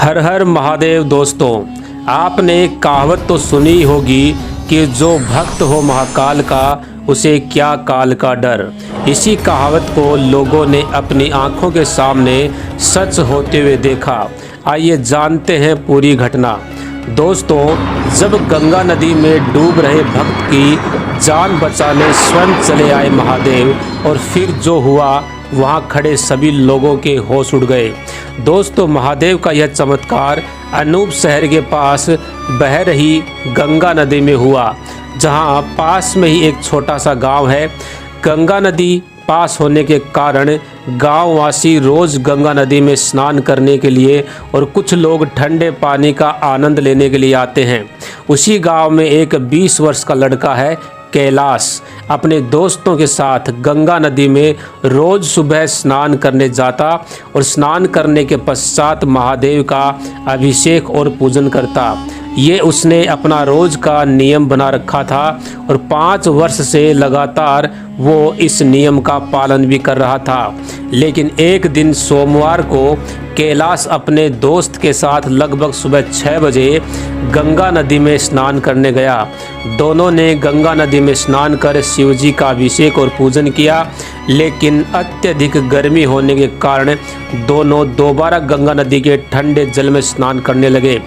हर हर महादेव। दोस्तों, आपने एक कहावत तो सुनी होगी कि जो भक्त हो महाकाल का उसे क्या काल का डर। इसी कहावत को लोगों ने अपनी आंखों के सामने सच होते हुए देखा। आइए जानते हैं पूरी घटना। दोस्तों, जब गंगा नदी में डूब रहे भक्त की जान बचाने स्वयं चले आए महादेव, और फिर जो हुआ वहाँ खड़े सभी लोगों के होश उड़ गए। दोस्तों, महादेव का यह चमत्कार अनूप शहर के पास बह रही गंगा नदी में हुआ, जहाँ पास में ही एक छोटा सा गांव है। गंगा नदी पास होने के कारण गांववासी रोज़ गंगा नदी में स्नान करने के लिए और कुछ लोग ठंडे पानी का आनंद लेने के लिए आते हैं। उसी गांव में एक 20 वर्ष का लड़का है कैलाश, अपने दोस्तों के साथ गंगा नदी में रोज़ सुबह स्नान करने जाता और स्नान करने के पश्चात महादेव का अभिषेक और पूजन करता। ये उसने अपना रोज़ का नियम बना रखा था और 5 वर्ष से लगातार वो इस नियम का पालन भी कर रहा था। लेकिन एक दिन सोमवार को कैलाश अपने दोस्त के साथ लगभग सुबह 6 बजे गंगा नदी में स्नान करने गया। दोनों ने गंगा नदी में स्नान कर शिव जी का अभिषेक और पूजन किया, लेकिन अत्यधिक गर्मी होने के कारण दोनों दोबारा गंगा नदी के ठंडे जल में स्नान करने लगे।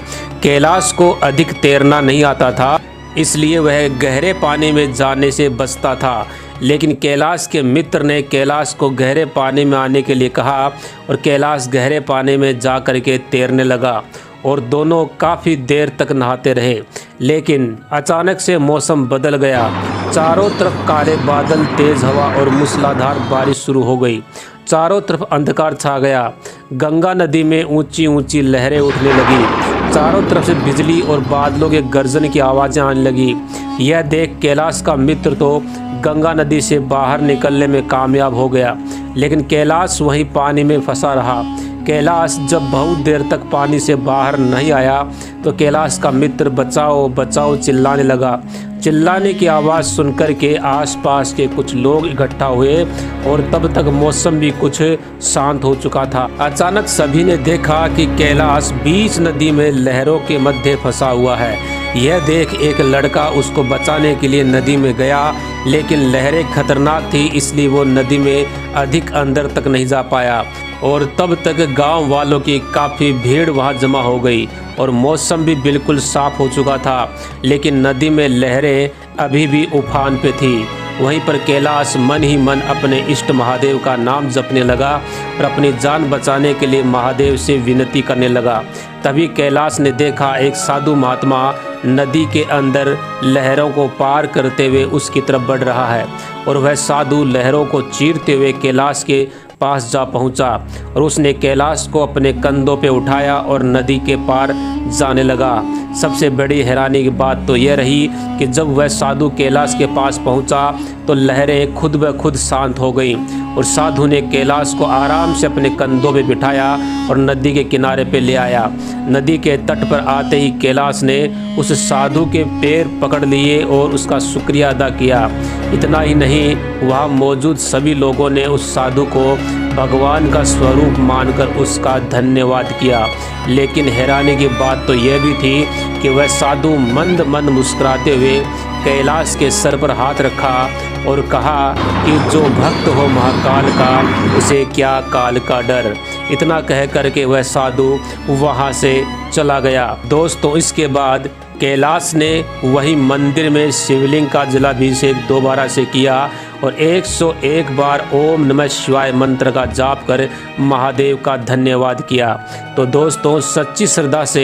कैलाश को अधिक तैरना नहीं आता था, इसलिए वह गहरे पानी में जाने से बचता था। लेकिन कैलाश के मित्र ने कैलाश को गहरे पानी में आने के लिए कहा और कैलाश गहरे पानी में जा कर के तैरने लगा और दोनों काफ़ी देर तक नहाते रहे। लेकिन अचानक से मौसम बदल गया। चारों तरफ काले बादल, तेज़ हवा और मूसलाधार बारिश शुरू हो गई। चारों तरफ अंधकार छा गया। गंगा नदी में ऊंची ऊंची लहरें उठने लगी। चारों तरफ से बिजली और बादलों के गर्जन की आवाज़ें आने लगी। यह देख कैलाश का मित्र तो गंगा नदी से बाहर निकलने में कामयाब हो गया, लेकिन कैलाश वहीं पानी में फंसा रहा। कैलाश जब बहुत देर तक पानी से बाहर नहीं आया तो कैलाश का मित्र बचाओ बचाओ चिल्लाने लगा। चिल्लाने की आवाज़ सुनकर के आसपास के कुछ लोग इकट्ठा हुए और तब तक मौसम भी कुछ शांत हो चुका था। अचानक सभी ने देखा कि कैलाश बीच नदी में लहरों के मध्य फंसा हुआ है। यह देख एक लड़का उसको बचाने के लिए नदी में गया, लेकिन लहरें खतरनाक थी, इसलिए वो नदी में अधिक अंदर तक नहीं जा पाया। और तब तक गांव वालों की काफ़ी भीड़ वहां जमा हो गई और मौसम भी बिल्कुल साफ हो चुका था, लेकिन नदी में लहरें अभी भी उफान पे थी। वहीं पर कैलाश मन ही मन अपने इष्ट महादेव का नाम जपने लगा और अपनी जान बचाने के लिए महादेव से विनती करने लगा। तभी कैलाश ने देखा एक साधु महात्मा नदी के अंदर लहरों को पार करते हुए उसकी तरफ बढ़ रहा है, और वह साधु लहरों को चीरते हुए कैलाश के पास जा पहुंचा और उसने कैलाश को अपने कंधों पे उठाया और नदी के पार जाने लगा। सबसे बड़ी हैरानी की बात तो यह रही कि जब वह साधु कैलाश के पास पहुंचा तो लहरें खुद ब खुद शांत हो गईं और साधु ने कैलाश को आराम से अपने कंधों पे बिठाया और नदी के किनारे पे ले आया। नदी के तट पर आते ही कैलाश ने उस साधु के पैर पकड़ लिए और उसका शुक्रिया अदा किया। इतना ही नहीं, वहाँ मौजूद सभी लोगों ने उस साधु को भगवान का स्वरूप मानकर उसका धन्यवाद किया। लेकिन हैरानी की बात तो यह भी थी कि वह साधु मंद मंद मुस्कुराते हुए कैलाश के सर पर हाथ रखा और कहा कि जो भक्त हो महाकाल का उसे क्या काल का डर। इतना कह करके वह साधु वहाँ से चला गया। दोस्तों, इसके बाद कैलाश ने वही मंदिर में शिवलिंग का जलाभिषेक दोबारा से किया और 101 बार ओम नमः शिवाय मंत्र का जाप कर महादेव का धन्यवाद किया। तो दोस्तों, सच्ची श्रद्धा से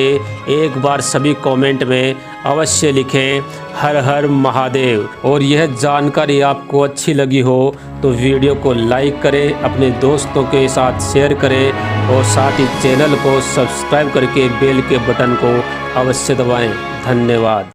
एक बार सभी कमेंट में अवश्य लिखें हर हर महादेव। और यह जानकारी आपको अच्छी लगी हो तो वीडियो को लाइक करें, अपने दोस्तों के साथ शेयर करें और साथ ही चैनल को सब्सक्राइब करके बेल के बटन को अवश्य दबाएं। धन्यवाद।